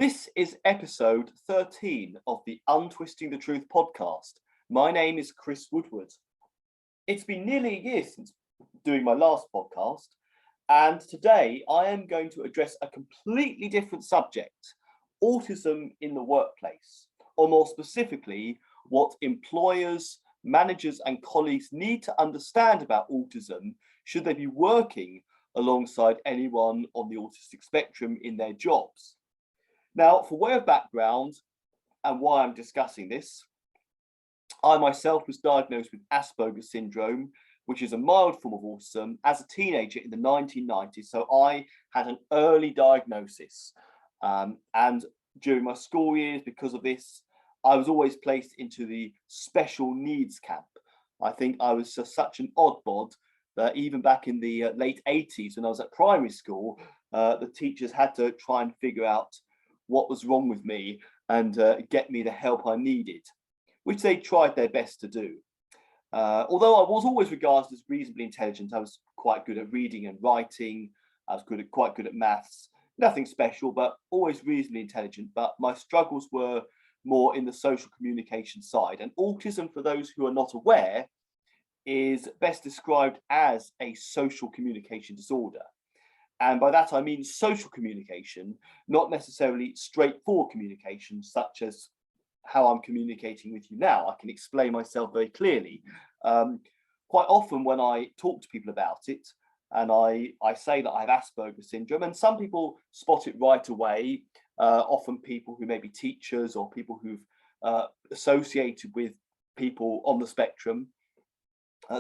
This is episode 13 of the Untwisting the Truth podcast. My name is Chris Woodward. It's been nearly a year since doing my last podcast, and today I am going to address a completely different subject, autism in the workplace, or more specifically, what employers, managers and colleagues need to understand about autism should they be working alongside anyone on the autistic spectrum in their jobs. Now, for way of background and why I'm discussing this, I myself was diagnosed with Asperger's syndrome, which is a mild form of autism, as a teenager in the 1990s. So I had an early diagnosis. And during my school years, because of this, I was always placed into the special needs camp. I think I was such an odd bod that even back in the late 80s, when I was at primary school, the teachers had to try and figure out what was wrong with me and get me the help I needed, which they tried their best to do. Although I was always regarded as reasonably intelligent, I was quite good at reading and writing. I was quite good at maths. Nothing special, but always reasonably intelligent. But my struggles were more in the social communication side. And autism, for those who are not aware, is best described as a social communication disorder. And by that, I mean social communication, not necessarily straightforward communication, such as how I'm communicating with you now. I can explain myself very clearly. Quite often when I talk to people about it, and I say that I have Asperger's syndrome, and some people spot it right away, often people who may be teachers or people who've associated with people on the spectrum,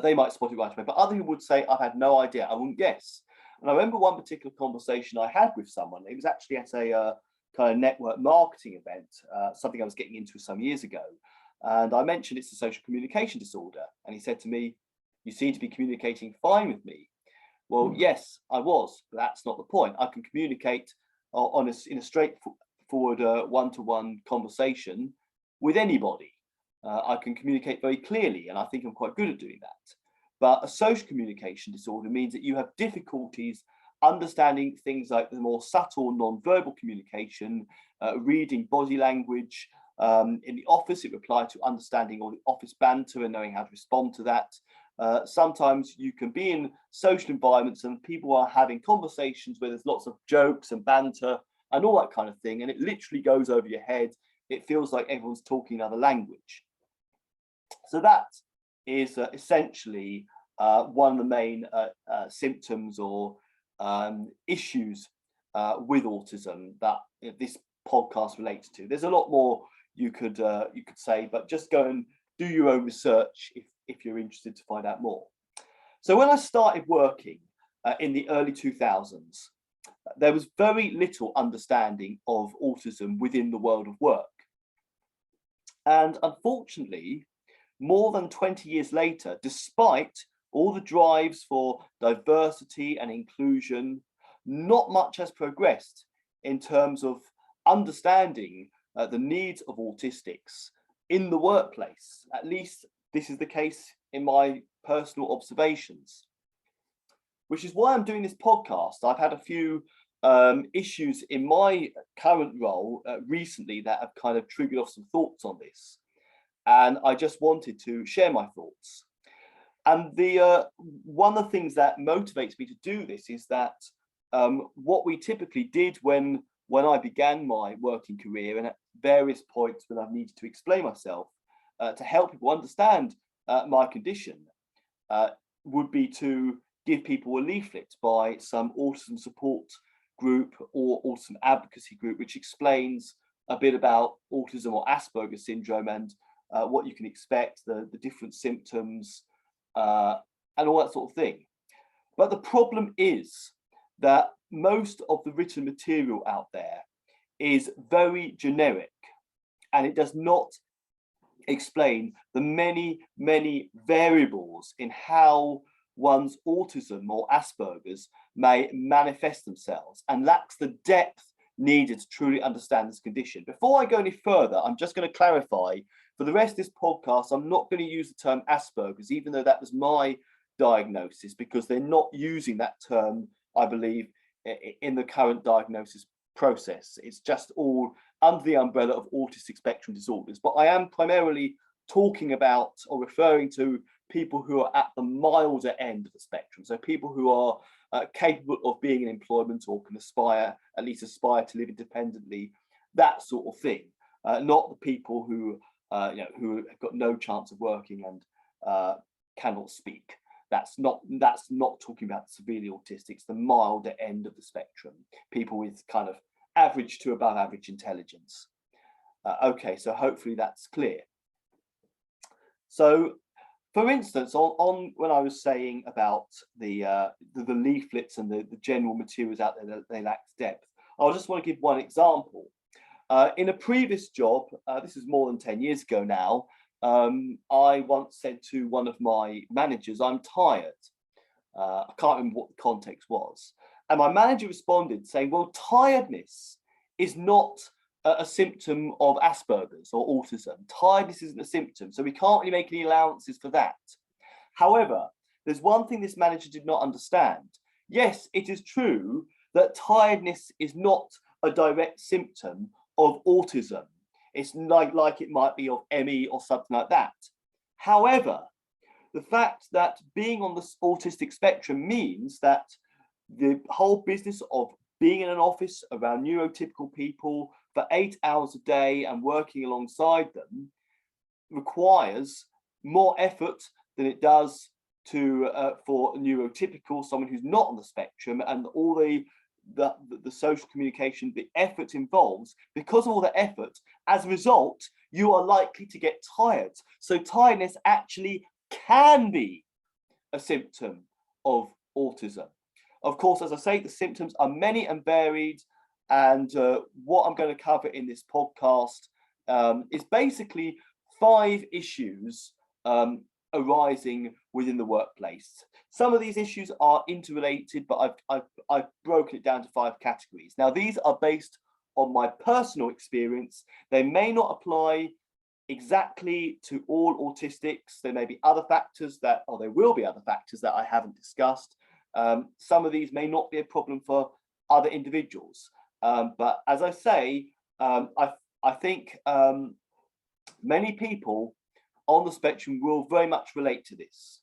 they might spot it right away. But other people would say, I've had no idea, I wouldn't guess. And I remember one particular conversation I had with someone. It was actually at a kind of network marketing event, something I was getting into some years ago. And I mentioned it's a social communication disorder. And he said to me, you seem to be communicating fine with me. Well, yes, I was, but that's not the point. I can communicate in a straightforward one-to-one conversation with anybody. I can communicate very clearly, and I think I'm quite good at doing that. But a social communication disorder means that you have difficulties understanding things like the more subtle non-verbal communication, reading body language. In the office, it applies to understanding all the office banter and knowing how to respond to that. Sometimes you can be in social environments and people are having conversations where there's lots of jokes and banter and all that kind of thing, and it literally goes over your head. It feels like everyone's talking another language. So that is essentially one of the main symptoms or issues with autism that this podcast relates to. There's a lot more you could say, but just go and do your own research if you're interested to find out more. So when I started working in the early 2000s, there was very little understanding of autism within the world of work. And unfortunately, more than 20 years later, despite all the drives for diversity and inclusion, not much has progressed in terms of understanding the needs of autistics in the workplace. At least this is the case in my personal observations, which is why I'm doing this podcast. I've had a few issues in my current role recently that have kind of triggered off some thoughts on this. And I just wanted to share my thoughts. And the one of the things that motivates me to do this is that what we typically did when I began my working career, and at various points when I've needed to explain myself to help people understand my condition, would be to give people a leaflet by some autism support group or autism advocacy group, which explains a bit about autism or Asperger's syndrome and what you can expect, the different symptoms, and all that sort of thing. But the problem is that most of the written material out there is very generic, and it does not explain the many, many variables in how one's autism or Asperger's may manifest themselves, and lacks the depth needed to truly understand this condition. Before I go any further, I'm just going to clarify, for the rest of this podcast, I'm not going to use the term Asperger's, even though that was my diagnosis, because they're not using that term, I believe, in the current diagnosis process. It's just all under the umbrella of autistic spectrum disorders. But I am primarily talking about or referring to people who are at the milder end of the spectrum. So people who are capable of being in employment or can at least aspire to live independently, that sort of thing. Not the people who who have got no chance of working and cannot speak. That's not talking about severely autistic. It's the milder end of the spectrum. People with kind of average to above average intelligence. Okay, so hopefully that's clear. So, for instance, on when I was saying about the leaflets and the general materials out there that they lack depth, I just want to give one example. In a previous job, this is more than 10 years ago now, I once said to one of my managers, "I'm tired." I can't remember what the context was. And my manager responded saying, "Well, tiredness is not a symptom of Asperger's or autism. Tiredness isn't a symptom, so we can't really make any allowances for that." However, there's one thing this manager did not understand. Yes, it is true that tiredness is not a direct symptom of autism. It's like it might be of ME or something like that. However, the fact that being on the autistic spectrum means that the whole business of being in an office around neurotypical people for 8 hours a day and working alongside them requires more effort than it does for neurotypical, someone who's not on the spectrum, and all the social communication, the effort involves. Because of all the effort, as a result, you are likely to get tired. So tiredness actually can be a symptom of autism. Of course, as I say, the symptoms are many and varied, and what I'm going to cover in this podcast is basically 5 issues arising within the workplace. Some of these issues are interrelated, but I've broken it down to 5 categories. Now, these are based on my personal experience. They may not apply exactly to all autistics. There may be other factors or there will be other factors that I haven't discussed. Some of these may not be a problem for other individuals. But as I say, I think many people on the spectrum will very much relate to this.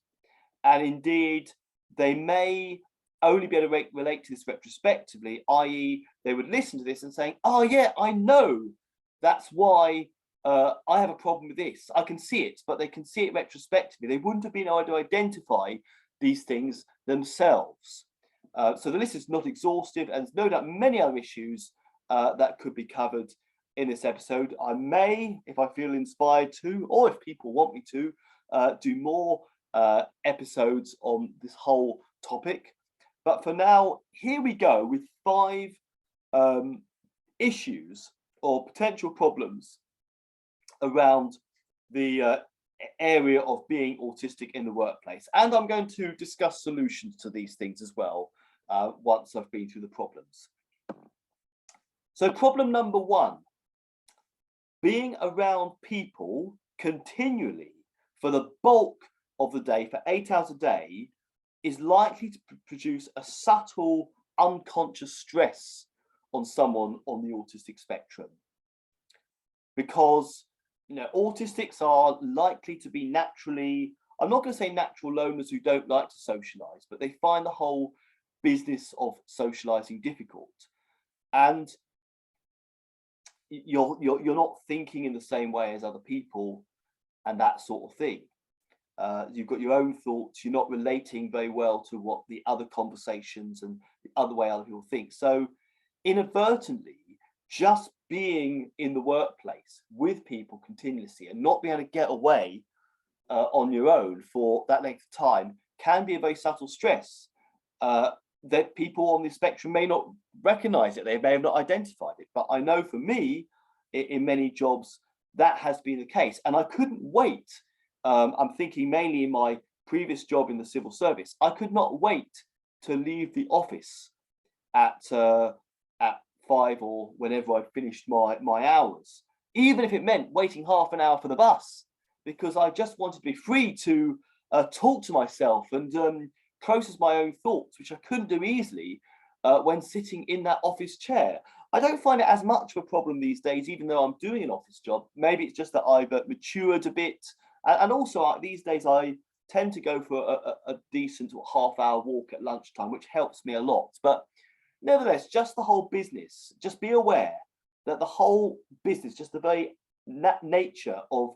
And indeed, they may only be able to relate to this retrospectively, i.e. they would listen to this and saying, "Oh yeah, I know, that's why I have a problem with this. I can see it," but they can see it retrospectively. They wouldn't have been able to identify these things themselves. So the list is not exhaustive, and there's no doubt many other issues that could be covered in this episode. I may, if I feel inspired to, or if people want me to, do more episodes on this whole topic. But for now, here we go with 5 issues or potential problems around the area of being autistic in the workplace. And I'm going to discuss solutions to these things as well once I've been through the problems. So problem number 1, being around people continually for the bulk of the day, for 8 hours a day, is likely to produce a subtle unconscious stress on someone on the autistic spectrum. Because autistics are likely to be naturally, I'm not going to say natural loners who don't like to socialize, but they find the whole business of socializing difficult. And you're not thinking in the same way as other people and that sort of thing. You've got your own thoughts. You're not relating very well to what the other conversations and the other way other people think. So inadvertently, just being in the workplace with people continuously and not being able to get away on your own for that length of time can be a very subtle stress that people on the spectrum may not recognize it. They may have not identified it. But I know for me, in many jobs, that has been the case. And I couldn't wait. I'm thinking mainly in my previous job in the civil service. I could not wait to leave the office at 5 or whenever I'd finished my hours, even if it meant waiting half an hour for the bus, because I just wanted to be free to talk to myself and process my own thoughts, which I couldn't do easily when sitting in that office chair. I don't find it as much of a problem these days, even though I'm doing an office job. Maybe it's just that I've matured a bit. And also these days I tend to go for a decent half-hour walk at lunchtime, which helps me a lot. But nevertheless, just the whole business, just be aware that the whole business, just the very nature of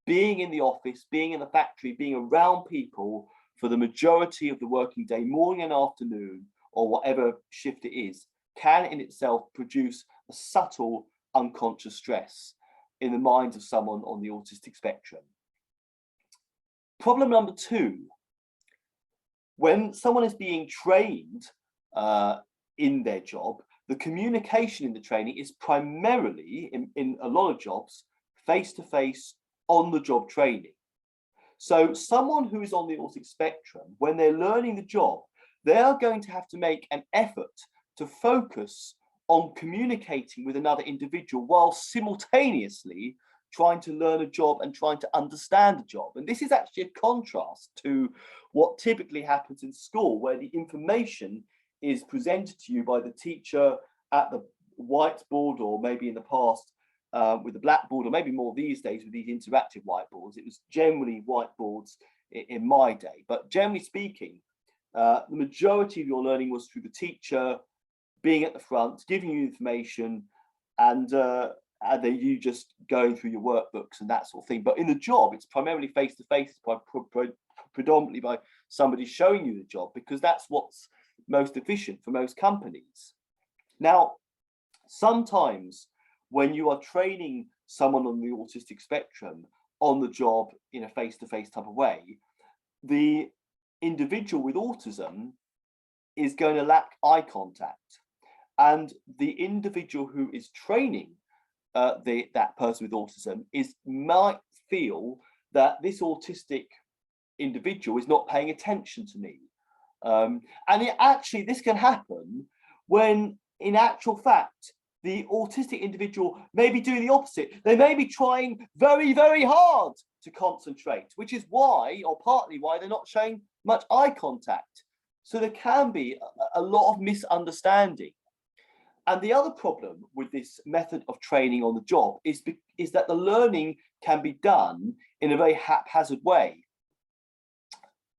being in the office, being in the factory, being around people for the majority of the working day, morning and afternoon, or whatever shift it is, can in itself produce a subtle unconscious stress in the minds of someone on the autistic spectrum. Problem number two, when someone is being trained in their job, the communication in the training is primarily, in a lot of jobs, face-to-face, on-the-job training. So someone who is on the autistic spectrum, when they're learning the job, they are going to have to make an effort to focus on communicating with another individual while simultaneously trying to learn a job and trying to understand a job. And this is actually a contrast to what typically happens in school, where the information is presented to you by the teacher at the whiteboard, or maybe in the past with the blackboard, or maybe more these days with these interactive whiteboards. It was generally whiteboards in my day, but generally speaking, the majority of your learning was through the teacher being at the front, giving you information, and then you just going through your workbooks and that sort of thing. But in the job, it's primarily face-to-face, predominantly by somebody showing you the job, because that's what's most efficient for most companies. Now, sometimes when you are training someone on the autistic spectrum on the job in a face-to-face type of way, the individual with autism is going to lack eye contact. And the individual who is training that person with autism might feel that this autistic individual is not paying attention to me. And this can happen when, in actual fact, the autistic individual may be doing the opposite. They may be trying very, very hard to concentrate, which is why, or partly why, they're not showing much eye contact. So there can be a lot of misunderstanding. And the other problem with this method of training on the job is that the learning can be done in a very haphazard way.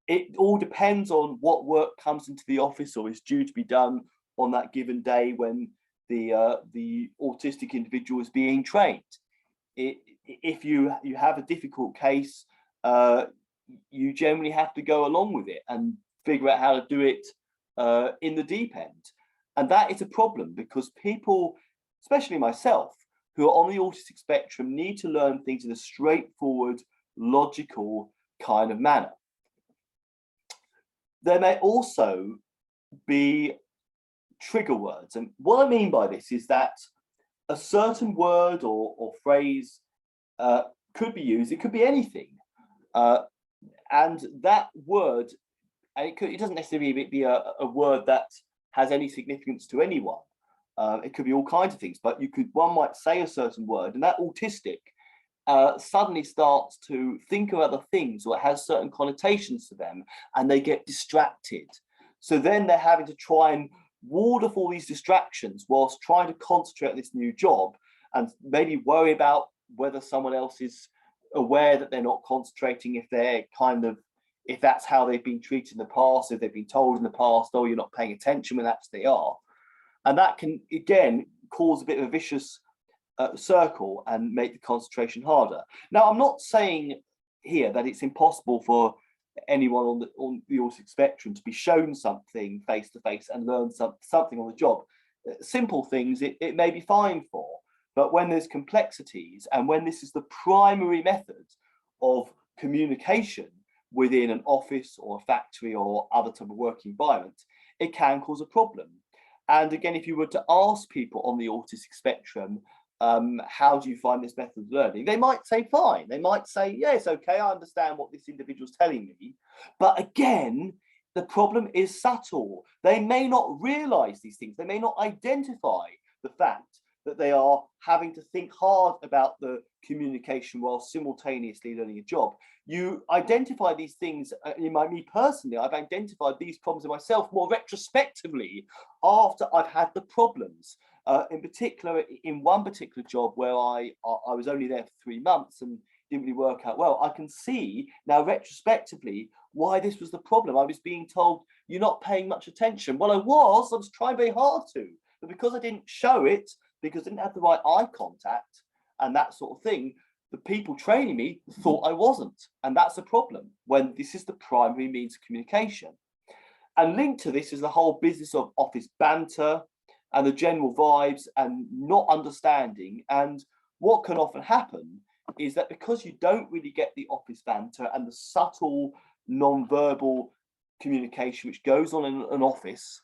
It all depends on what work comes into the office or is due to be done on that given day when the autistic individual is being trained. If you have a difficult case, you generally have to go along with it and figure out how to do it in the deep end. And that is a problem, because people, especially myself, who are on the autistic spectrum, need to learn things in a straightforward, logical kind of manner. There may also be trigger words. And what I mean by this is that a certain word or phrase could be used. It could be anything. And that word, and it doesn't necessarily be a word that has any significance to anyone. It could be all kinds of things, but one might say a certain word, and that autistic suddenly starts to think of other things, or it has certain connotations to them, and they get distracted. So then they're having to try and ward off all these distractions whilst trying to concentrate on this new job, and maybe worry about whether someone else is aware that they're not concentrating, if that's how they've been treated in the past, if they've been told in the past, oh, you're not paying attention, when actually they are. And that can, again, cause a bit of a vicious circle and make the concentration harder. Now, I'm not saying here that it's impossible for anyone on the autistic spectrum to be shown something face-to-face and learn something on the job. Simple things it may be fine for, but when there's complexities, and when this is the primary method of communication within an office or a factory or other type of working environment, it can cause a problem. And again, if you were to ask people on the autistic spectrum, how do you find this method of learning? They might say fine. They might say, yeah, it's okay, I understand what this individual's telling me. But again, the problem is subtle. They may not realize these things. They may not identify the fact that they are having to think hard about the communication while simultaneously learning a job. You identify these things. Me personally, I've identified these problems in myself more retrospectively after I've had the problems. In particular, in one particular job where I was only there for 3 months and didn't really work out well, I can see now retrospectively why this was the problem. I was being told, you're not paying much attention. Well, I was trying very hard to, but because I didn't show it, because I didn't have the right eye contact and that sort of thing, the people training me thought I wasn't. And that's a problem when this is the primary means of communication. And linked to this is the whole business of office banter and the general vibes and not understanding. And what can often happen is that because you don't really get the office banter and the subtle non-verbal communication which goes on in an office,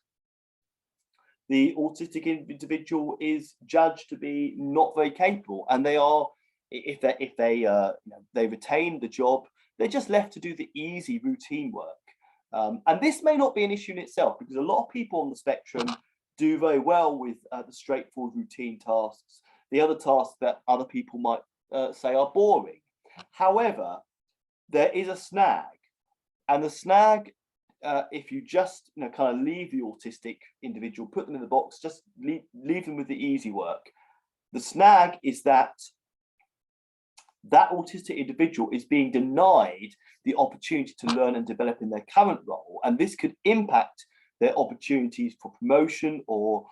the autistic individual is judged to be not very capable, and they are, if they retain the job, they're just left to do the easy routine work. And this may not be an issue in itself, because a lot of people on the spectrum do very well with the straightforward routine tasks, the other tasks that other people might say are boring. However, there is a snag, and the snag, if you just kind of leave the autistic individual, put them in the box, just leave them with the easy work. The snag is that that autistic individual is being denied the opportunity to learn and develop in their current role, and this could impact their opportunities for promotion or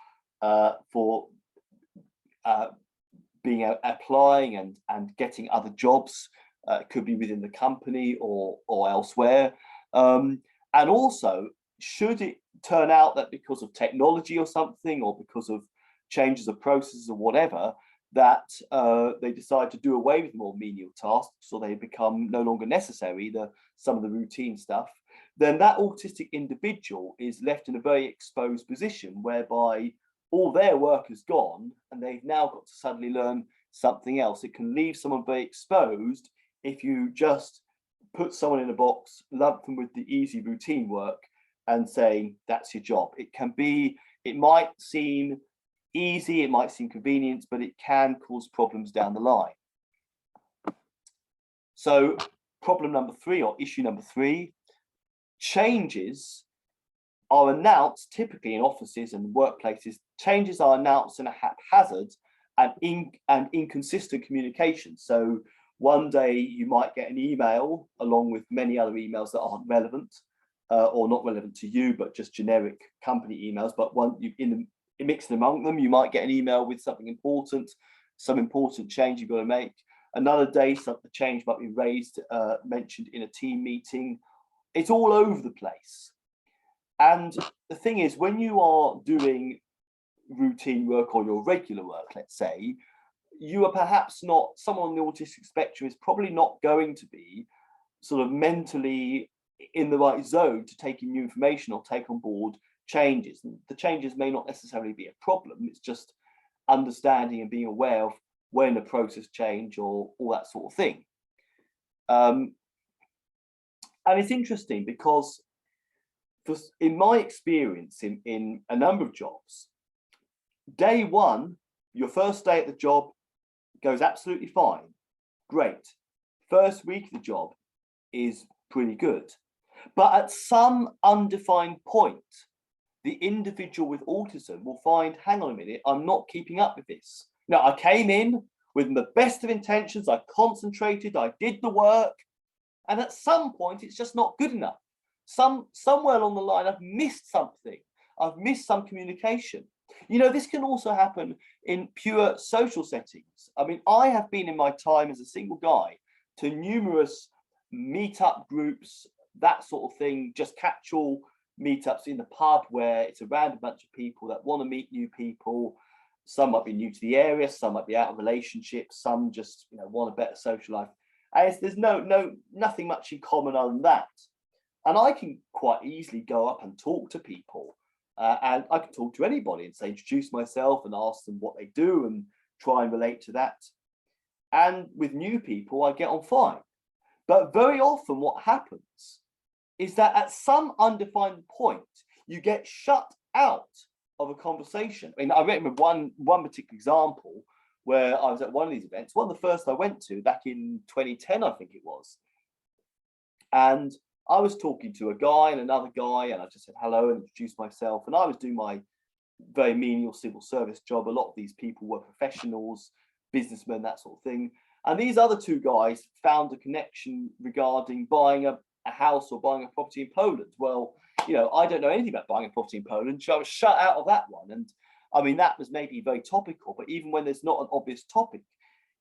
for applying and getting other jobs. It could be within the company or elsewhere. And also, should it turn out that because of technology or something, or because of changes of processes or whatever, that they decide to do away with more menial tasks, or they become no longer necessary, some of the routine stuff, then that autistic individual is left in a very exposed position whereby all their work is gone and they've now got to suddenly learn something else. It can leave someone very exposed if you just put someone in a box, lump them with the easy routine work and say, that's your job. It might seem easy, it might seem convenient, but it can cause problems down the line. So problem number 3, or issue number 3, changes are announced typically in offices and workplaces. Changes are announced in a haphazard and inconsistent communication. So one day you might get an email along with many other emails that aren't relevant or not relevant to you, but just generic company emails. But mixed among them, you might get an email with something important, some important change you've got to make. Another day, the change might be raised, mentioned in a team meeting. It's all over the place. And the thing is, when you are doing routine work or your regular work, let's say, you are perhaps not, someone on the autistic spectrum is probably not going to be sort of mentally in the right zone to take in new information or take on board changes. And the changes may not necessarily be a problem. It's just understanding and being aware of when a process change or all that sort of thing. And it's interesting because in my experience in a number of jobs, day one, your first day at the job goes absolutely fine. Great. First week of the job is pretty good. But at some undefined point, the individual with autism will find, hang on a minute, I'm not keeping up with this. Now, I came in with the best of intentions, I concentrated, I did the work, and at some point, it's just not good enough. Somewhere along the line, I've missed something. I've missed some communication. This can also happen in pure social settings. I mean, I have been in my time as a single guy to numerous meetup groups, that sort of thing, just catch-all meetups in the pub where it's a random bunch of people that want to meet new people. Some might be new to the area, some might be out of relationships, some just want a better social life. And there's nothing much in common other than that. And I can quite easily go up and talk to people. And I can talk to anybody and say, introduce myself and ask them what they do and try and relate to that. And with new people, I get on fine. But very often what happens is that at some undefined point, you get shut out of a conversation. I mean, I remember one particular example where I was at one of these events, one of the first I went to back in 2010, I think it was. And I was talking to a guy and another guy, and I just said hello and introduced myself. And I was doing my very menial civil service job. A lot of these people were professionals, businessmen, that sort of thing. And these other two guys found a connection regarding buying a house or buying a property in Poland. Well, you know, I don't know anything about buying a property in Poland, so I was shut out of that one. And I mean, that was maybe very topical, but even when there's not an obvious topic,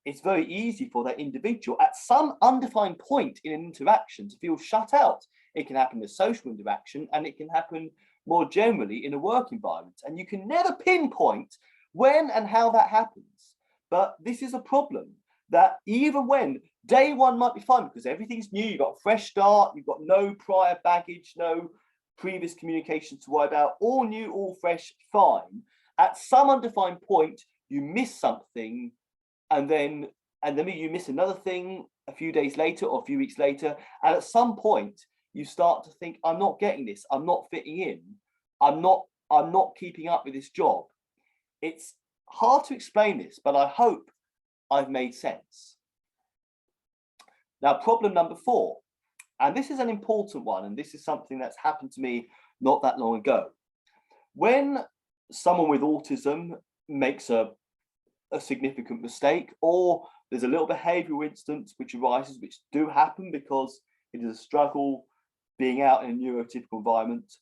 it's very easy for that individual at some undefined point in an interaction to feel shut out. It can happen in a social interaction, and it can happen more generally in a work environment. And you can never pinpoint when and how that happens. But this is a problem that even when day one might be fine because everything's new, you've got a fresh start, you've got no prior baggage, no previous communications to worry about, all new, all fresh, fine. At some undefined point, you miss something, and then you miss another thing a few days later or a few weeks later. And at some point, you start to think, I'm not getting this, I'm not fitting in, I'm not keeping up with this job. It's hard to explain this, but I hope I've made sense. Now, problem number 4, and this is an important one, and this is something that's happened to me not that long ago. When someone with autism makes a significant mistake, or there's a little behavioural instance which arises, which do happen because it is a struggle being out in a neurotypical environment,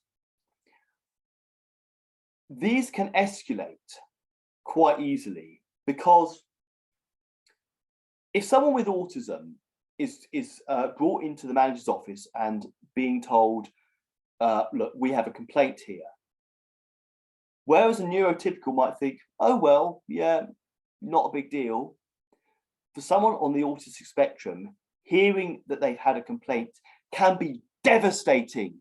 these can escalate quite easily, because if someone with autism is brought into the manager's office and being told, look, we have a complaint here, whereas a neurotypical might think, oh, well, yeah, not a big deal. For someone on the autistic spectrum, hearing that they've had a complaint can be devastating.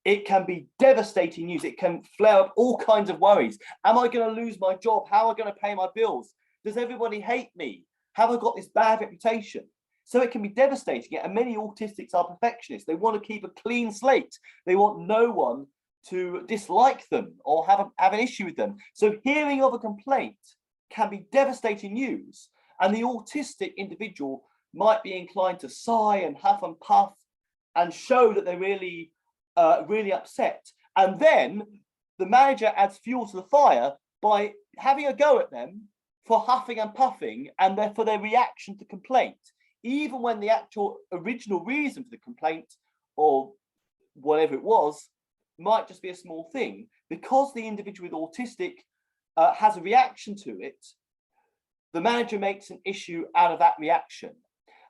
It can be devastating news. It can flare up all kinds of worries. Am I going to lose my job? How am I going to pay my bills? Does everybody hate me? Have I got this bad reputation? So it can be devastating. And many autistics are perfectionists. They want to keep a clean slate. They want no one to dislike them or have an issue with them. So hearing of a complaint can be devastating news. And the autistic individual might be inclined to sigh and huff and puff and show that they're really upset. And then the manager adds fuel to the fire by having a go at them for huffing and puffing and for their reaction to complaint, even when the actual original reason for the complaint or whatever it was might just be a small thing. Because the individual with autistic has a reaction to it, the manager makes an issue out of that reaction.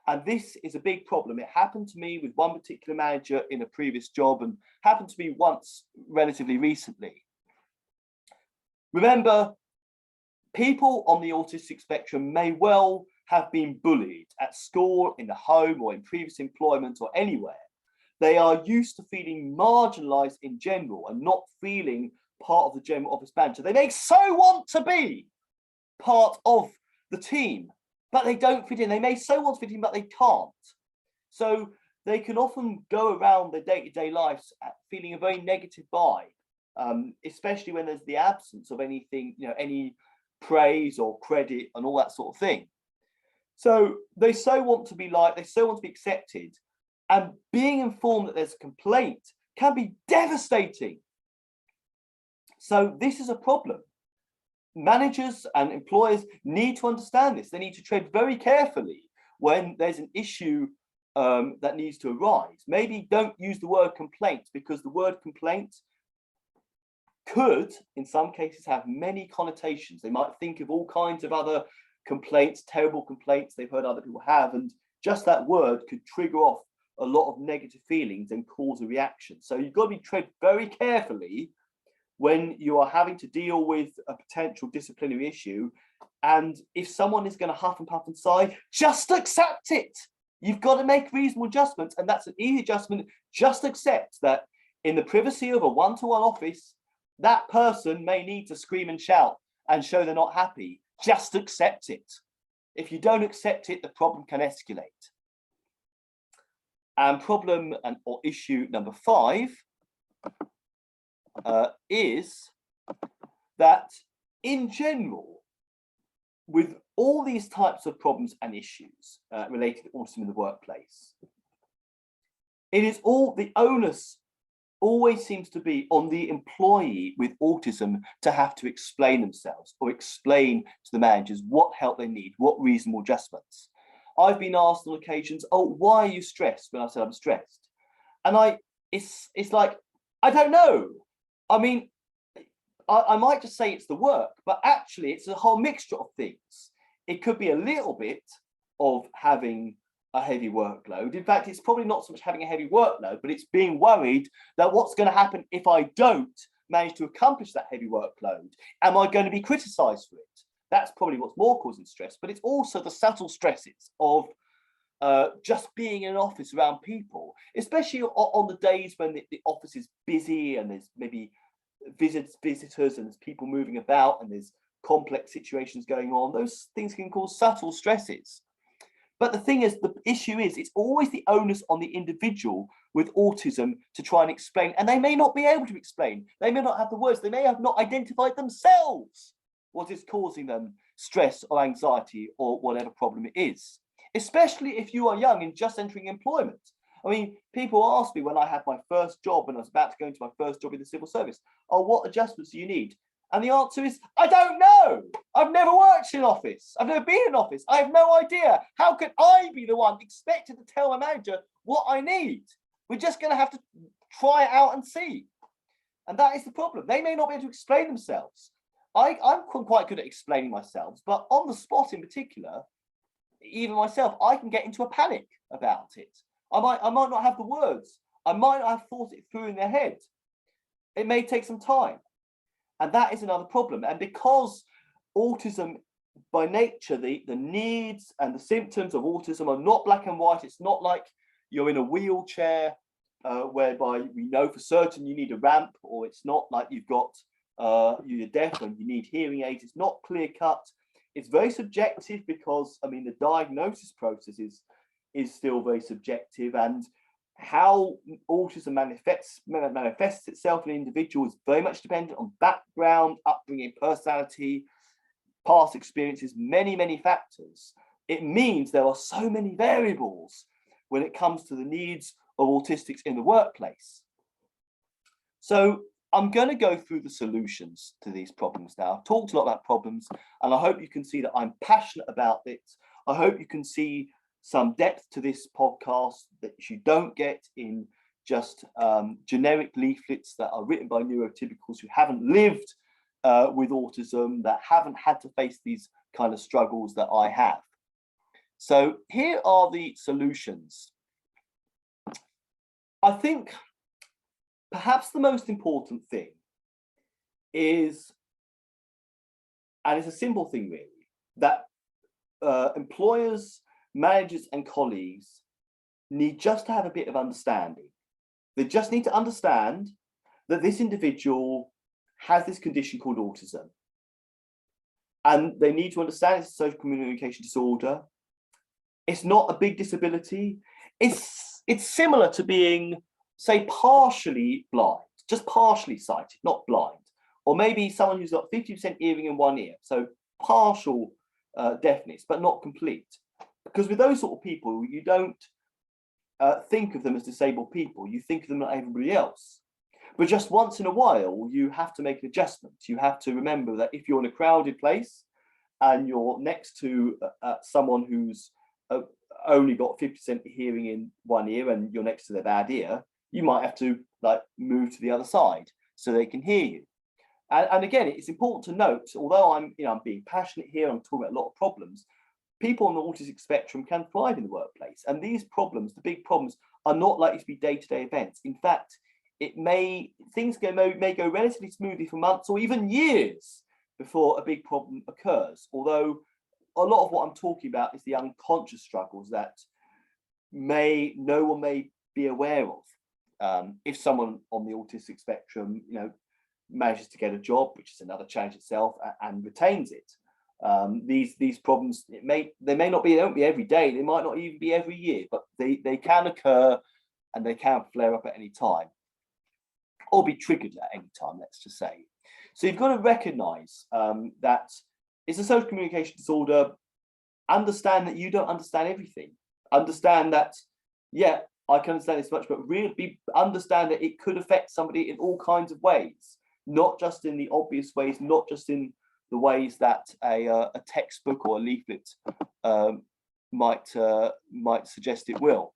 And this is a big problem. It happened to me with one particular manager in a previous job, and happened to me once relatively recently. Remember, people on the autistic spectrum may well have been bullied at school, in the home, or in previous employment, or anywhere. They are used to feeling marginalized in general and not feeling part of the general office manager. They may so want to be part of the team, but they don't fit in. They may so want to fit in, but they can't. So they can often go around their day-to-day lives feeling a very negative vibe, especially when there's the absence of anything, any praise or credit and all that sort of thing. So they so want to be liked, they so want to be accepted, and being informed that there's a complaint can be devastating. So this is a problem. Managers and employers need to understand this. They need to tread very carefully when there's an issue that needs to arise. Maybe don't use the word complaint, because the word complaint could, in some cases, have many connotations. They might think of all kinds of other complaints, terrible complaints they've heard other people have, and just that word could trigger off a lot of negative feelings and cause a reaction. So you've got to tread very carefully when you are having to deal with a potential disciplinary issue. And if someone is going to huff and puff and sigh, just accept it. You've got to make reasonable adjustments, and that's an easy adjustment. Just accept that in the privacy of a one-to-one office, that person may need to scream and shout and show they're not happy. Just accept it. If you don't accept it, the problem can escalate. And problem or issue number 5 is that in general, with all these types of problems and issues related to autism in the workplace, it is all the onus always seems to be on the employee with autism to have to explain themselves or explain to the managers what help they need, what reasonable adjustments. I've been asked on occasions, "Oh, why are you stressed?" when I said I'm stressed. And it's like, I don't know. I mean, I might just say it's the work, but actually it's a whole mixture of things. It could be a little bit of having a heavy workload. In fact, it's probably not so much having a heavy workload, but it's being worried that what's going to happen if I don't manage to accomplish that heavy workload? Am I going to be criticized for it? That's probably what's more causing stress, but it's also the subtle stresses of just being in an office around people, especially on the days when the office is busy and there's maybe visitors and there's people moving about and there's complex situations going on. Those things can cause subtle stresses. But the thing is, the issue is, it's always the onus on the individual with autism to try and explain, and they may not be able to explain. They may not have the words. They may have not identified themselves what is causing them stress or anxiety or whatever problem it is, especially if you are young and just entering employment. I mean, people ask me when I had my first job, when I was about to go into my first job in the civil service, "Oh, what adjustments do you need?" And the answer is, I don't know. I've never worked in an office. I've never been in an office. I have no idea. How could I be the one expected to tell my manager what I need? We're just going to have to try it out and see. And that is the problem. They may not be able to explain themselves. I'm quite good at explaining myself, but on the spot in particular, even myself, I can get into a panic about it. I might not have the words. I might not have thought it through in their head. It may take some time. And that is another problem. And because autism, by nature, the needs and the symptoms of autism are not black and white. It's not like you're in a wheelchair whereby we know for certain you need a ramp, or it's not like you've got you're deaf and you need hearing aids. It's not clear cut. It's very subjective because, I mean, the diagnosis process is still very subjective, and how autism manifests itself in an individual is very much dependent on background, upbringing, personality, past experiences, many factors. It means there are so many variables when it comes to the needs of autistics in the workplace. So I'm going to go through the solutions to these problems now. I've talked a lot about problems, and I hope you can see that I'm passionate about it. I hope you can see some depth to this podcast that you don't get in just generic leaflets that are written by neurotypicals who haven't lived with autism, that haven't had to face these kind of struggles that I have. So here are the solutions. I think perhaps the most important thing is, and it's a simple thing really, that employers, managers and colleagues need just to have a bit of understanding. They just need to understand that this individual has this condition called autism. And they need to understand it's a social communication disorder. It's not a big disability. It's similar to being, say, partially blind, just partially sighted, not blind. Or maybe someone who's got 50% hearing in one ear, so partial deafness, but not complete. Because with those sort of people, you don't think of them as disabled people. You think of them like everybody else. But just once in a while, you have to make an adjustment. You have to remember that if you're in a crowded place and you're next to someone who's only got 50% hearing in one ear and you're next to their bad ear, you might have to move to the other side so they can hear you. And again, it's important to note, although I'm being passionate here, I'm talking about a lot of problems, people on the autistic spectrum can thrive in the workplace. And these problems, the big problems, are not likely to be day-to-day events. In fact, things may go relatively smoothly for months or even years before a big problem occurs. Although a lot of what I'm talking about is the unconscious struggles that no one may be aware of. If someone on the autistic spectrum, manages to get a job, which is another challenge itself, and retains it. These problems, they won't be every day, they might not even be every year, but they can occur and they can flare up at any time, or be triggered at any time, let's just say. So you've got to recognise that it's a social communication disorder. Understand that you don't understand everything. Understand that, yeah, I can understand this much, but really understand that it could affect somebody in all kinds of ways, not just in the obvious ways, not just in the ways that a textbook or a leaflet might suggest it will.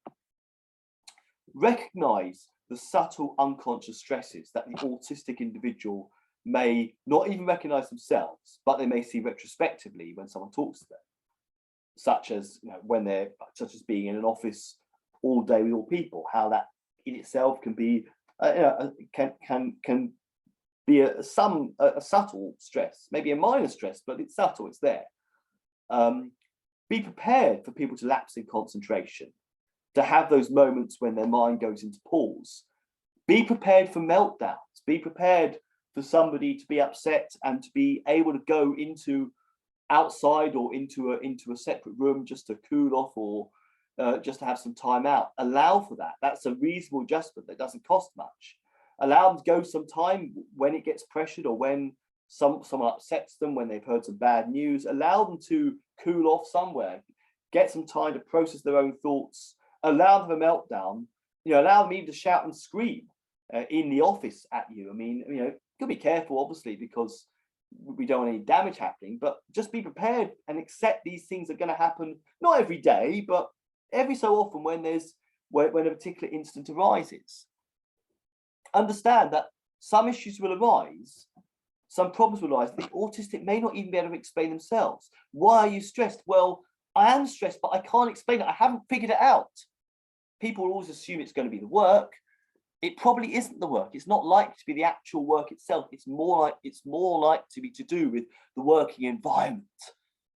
Recognise the subtle unconscious stresses that the autistic individual may not even recognise themselves, but they may see retrospectively when someone talks to them, such as such as being in an office all day with all people, how that in itself can be can be a subtle stress, maybe a minor stress, but it's subtle, it's there. Be prepared for people to lapse in concentration, to have those moments when their mind goes into pause. Be prepared for meltdowns. Be prepared for somebody to be upset and to be able to go into outside or into a separate room just to cool off or just to have some time out. Allow for that. That's a reasonable adjustment that doesn't cost much. Allow them to go some time when it gets pressured or when someone upsets them, when they've heard some bad news. Allow them to cool off somewhere. Get some time to process their own thoughts. Allow them a meltdown. Allow them even to shout and scream in the office at you. I mean, you gotta be careful, obviously, because we don't want any damage happening, but just be prepared and accept these things are going to happen, not every day, but every so often when a particular incident arises. Understand that some issues will arise, some problems will arise. The autistic may not even be able to explain themselves. Why are you stressed? Well, I am stressed, but I can't explain it. I haven't figured it out. People will always assume it's going to be the work. It probably isn't the work. It's not likely to be the actual work itself. It's more like to be to do with the working environment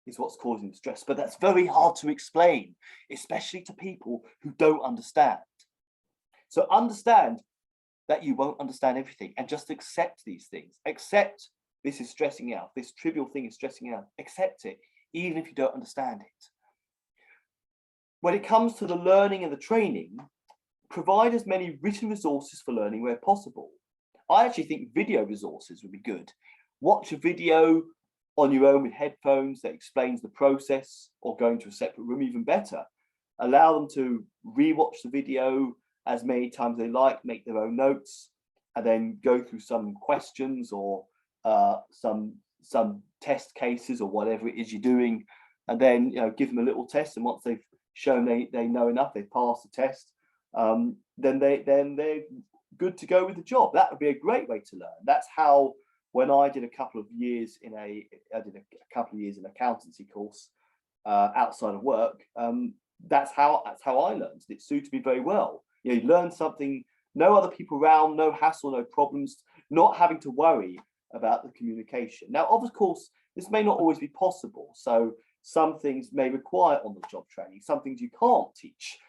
is what's causing the stress. But that's very hard to explain, especially to people who don't understand. So understand that you won't understand everything and just accept these things. Accept this is stressing you out. This trivial thing is stressing you out. Accept it, even if you don't understand it. When it comes to the learning and the training, provide as many written resources for learning where possible. I actually think video resources would be good. Watch a video on your own with headphones that explains the process, or going to a separate room, even better. Allow them to rewatch the video as many times as they like, make their own notes, and then go through some questions or some test cases or whatever it is you're doing, and then give them a little test. And once they've shown they know enough, they've passed the test, then they're good to go with the job. That would be a great way to learn. That's how, when I did a couple of years in an accountancy course outside of work, that's how I learned. It suited me very well. You learn something, no other people around, no hassle, no problems, not having to worry about the communication. Now, of course, this may not always be possible. So some things may require on-the-job training. Some things you can't teach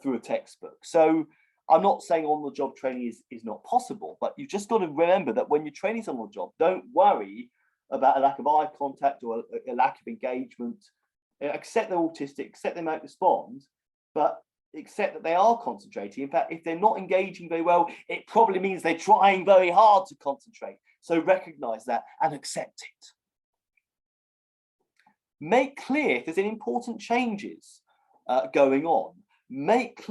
through a textbook. So I'm not saying on-the-job training is not possible, but you've just got to remember that when you're training on the job, don't worry about a lack of eye contact or a lack of engagement. Accept they're autistic, accept they might respond, but accept that they are concentrating. In fact, if they're not engaging very well, it probably means they're trying very hard to concentrate. So recognize that and accept it. Make clear if there's any important changes going on. Make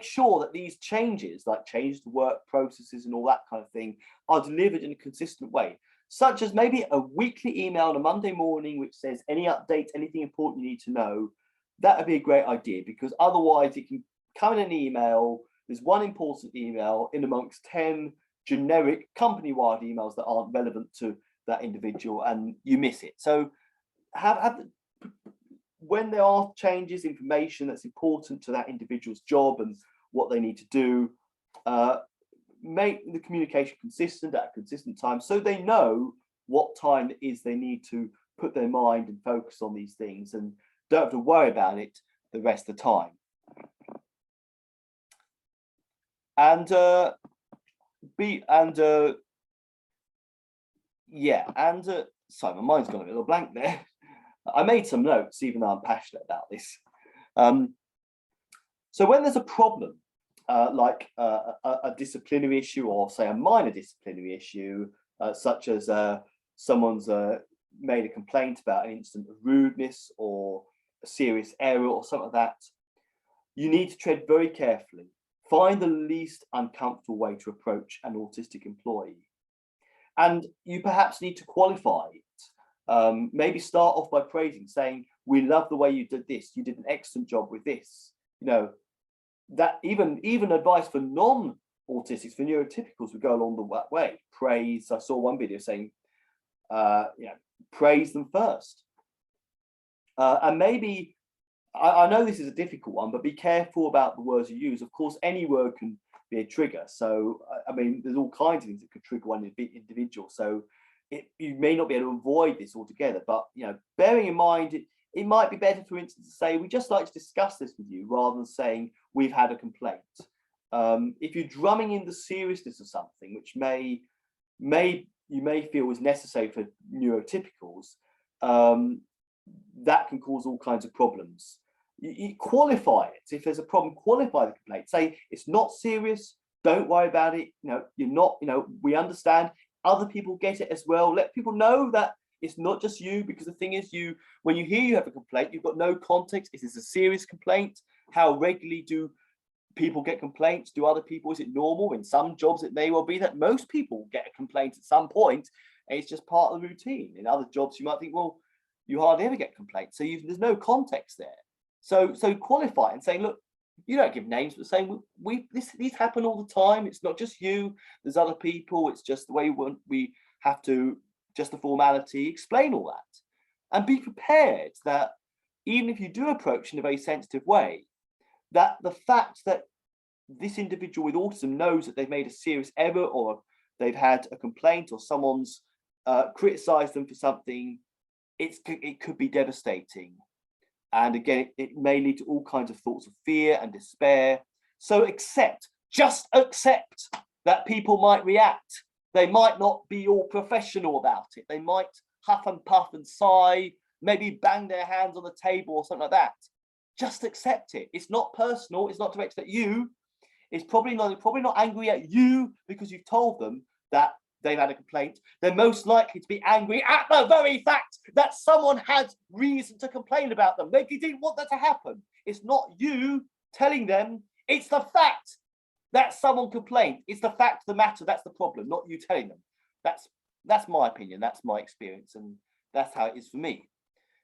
sure that these changes, like changes to work processes and all that kind of thing, are delivered in a consistent way, such as maybe a weekly email on a Monday morning which says any updates, anything important you need to know. That would be a great idea, because otherwise it can come in an email. There's one important email in amongst 10 generic company-wide emails that aren't relevant to that individual, and you miss it. So when there are changes, information that's important to that individual's job and what they need to do, make the communication consistent at a consistent time, so they know what time it is they need to put their mind and focus on these things, and don't have to worry about it the rest of the time. And sorry, my mind's gone a little blank there. I made some notes, even though I'm passionate about this. So when there's a problem, like a disciplinary issue, or say a minor disciplinary issue, such as someone's made a complaint about an incident of rudeness or a serious error or something like that, you need to tread very carefully. Find the least uncomfortable way to approach an autistic employee. And you perhaps need to qualify it. Maybe start off by praising, saying, we love the way you did this. You did an excellent job with this. You know, that even advice for non-autistics, for neurotypicals, would go along that way. Praise. I saw one video saying, praise them first. And maybe, I know this is a difficult one, but be careful about the words you use. Of course, any word can be a trigger. So, I mean, there's all kinds of things that could trigger one individual. So you may not be able to avoid this altogether, but, bearing in mind, it might be better, for instance, to say, we just like to discuss this with you, rather than saying, we've had a complaint. If you're drumming in the seriousness of something, which you may feel is necessary for neurotypicals, that can cause all kinds of problems. You qualify it. If there's a problem, qualify the complaint. Say, it's not serious, don't worry about it. You're not, we understand. Other people get it as well. Let people know that it's not just you, because the thing is, when you hear you have a complaint, you've got no context. Is this a serious complaint? How regularly do people get complaints? Do other people, is it normal? In some jobs, it may well be that most people get a complaint at some point, and it's just part of the routine. In other jobs, you might think, well, you hardly ever get complaints. So there's no context there. So qualify and say, look, you don't give names, but saying these happen all the time. It's not just you. There's other people. It's just the way we have to, just the formality, explain all that. And be prepared that even if you do approach in a very sensitive way, that the fact that this individual with autism knows that they've made a serious error, or they've had a complaint, or someone's criticized them for something, it could be devastating. And again, it may lead to all kinds of thoughts of fear and despair. So just accept that people might react. They might not be all professional about it. They might huff and puff and sigh, maybe bang their hands on the table or something like that. Just accept it. It's not personal. It's not directed at you. It's probably not angry at you because you've told them that they've had a complaint. They're most likely to be angry at the very fact that someone had reason to complain about them. They didn't want that to happen. It's not you telling them. It's the fact that someone complained. It's the fact of the matter. That's the problem, not you telling them. That's my opinion. That's my experience, and that's how it is for me.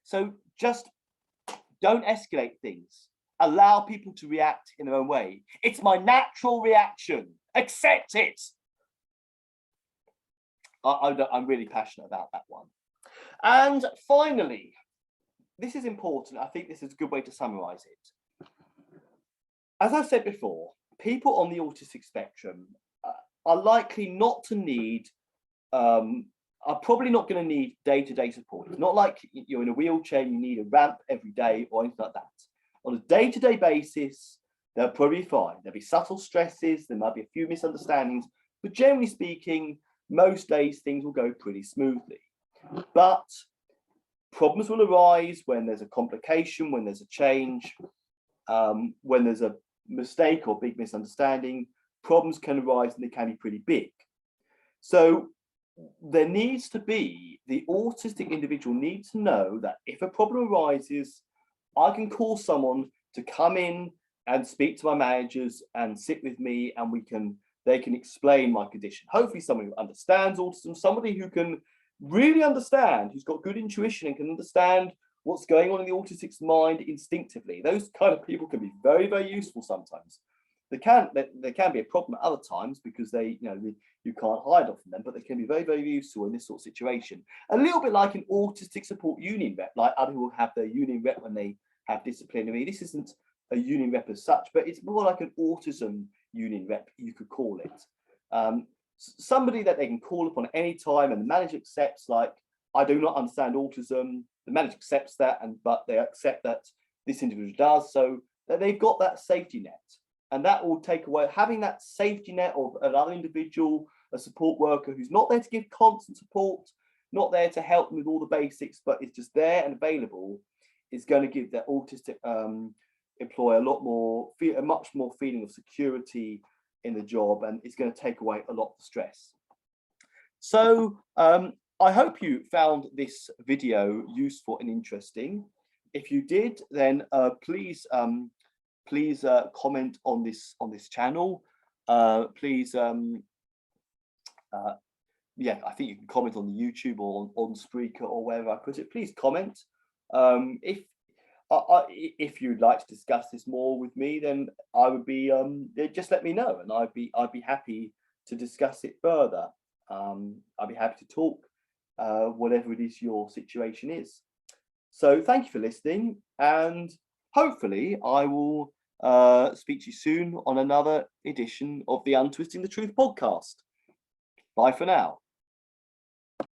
So just don't escalate things. Allow people to react in their own way. It's my natural reaction. Accept it. I'm really passionate about that one. And finally, this is important. I think this is a good way to summarize it. As I said before, people on the autistic spectrum are likely not to need, are probably not going to need day-to-day support. It's not like you're in a wheelchair and you need a ramp every day or anything like that. On a day-to-day basis, they'll probably be fine. There'll be subtle stresses, there might be a few misunderstandings, but generally speaking, most days things will go pretty smoothly. But problems will arise when there's a complication, when there's a change, when there's a mistake or big misunderstanding. Problems can arise and they can be pretty big. So there needs to be, the autistic individual needs to know that if a problem arises, I can call someone to come in and speak to my managers and sit with me, and they can explain my condition. Hopefully somebody who understands autism, somebody who can really understand, who's got good intuition and can understand what's going on in the autistic's mind instinctively. Those kind of people can be very, very useful sometimes. There can be a problem at other times because you can't hide off from them, but they can be very, very useful in this sort of situation. A little bit like an autistic support union rep, like other people have their union rep when they have disciplinary. This isn't a union rep as such, but it's more like an autism union rep, you could call it. Somebody that they can call upon at any time, and the manager accepts, like, I do not understand autism. The manager accepts that, but they accept that this individual does, so that they've got that safety net. And that will take away, having that safety net of another individual, a support worker who's not there to give constant support, not there to help them with all the basics, but is just there and available, is going to give that autistic employer a much more feeling of security in the job, and it's going to take away a lot of the stress. So I hope you found this video useful and interesting. If you did, then please comment on this channel. Please yeah, I think you can comment on the YouTube or on Spreaker or wherever I put it. Please comment. If you'd like to discuss this more with me, then I would be just let me know, and I'd be happy to discuss it further. I'd be happy to talk whatever it is your situation is. So thank you for listening, and hopefully I will speak to you soon on another edition of the Untwisting the Truth podcast. Bye for now.